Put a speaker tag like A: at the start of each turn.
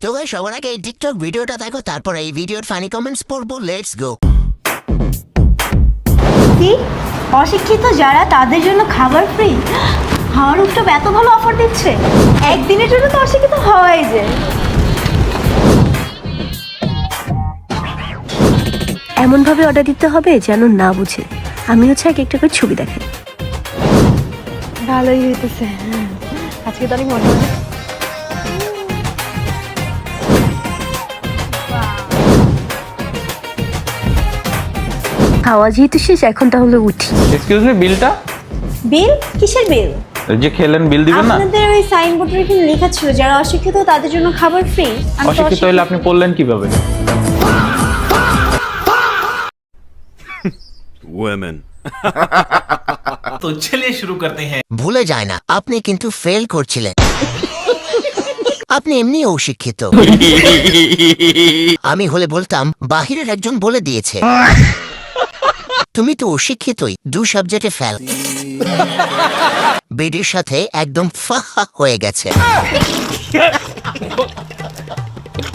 A: তো গাইস সবার আগে এই টিকটক ভিডিওটা দেখো, তারপর এই ভিডিওর ফানি কমেন্টস পড়বো। Let's go.
B: কি অশিক্ষিত যারা তাদের জন্য খাবার ফ্রি? হাওয়ার রুফটপ এত ভালো অফার দিচ্ছে, একদিনের জন্য তো অশিক্ষিত হওয়াই যায়।
C: এমনভাবে অর্ডার দিতে হবে যেন না বুঝে। আমি হচ্ছে এক একটা করে ছবি দেখাই।
B: ভালোই হইতেছে, আজকে তো অনেক মজা হবে।
C: খাওয়া যেহেতু শেষ, এখন তাহলে উঠি।
D: এক্সকিউজ মি, বিলটা?
B: বিল? কিসের বিল?
D: এই যে খেলেন, বিল দিবেন না?
B: আপনাদের ওই সাইনবোর্ডের এখানে লেখা ছিল যারা অশিক্ষিত তাদের জন্য খাবার ফ্রি।
D: অশিক্ষিত হইলে আপনি পড়লেন কিভাবে?
E: Women.
F: तो चलिए शुरू करते हैं।
A: ভুলে যায় না, আপনি কিন্তু ফেল করছিলেন। আপনি এমনি অশিক্ষিত। আমি হলে বলতাম বাহিরের একজন বলে দিয়েছে। তুমি তো অশিক্ষিতই, 2 সাবজেক্টে ফেল। বেডির সাথে একদম ফাহা হয়ে গেছে।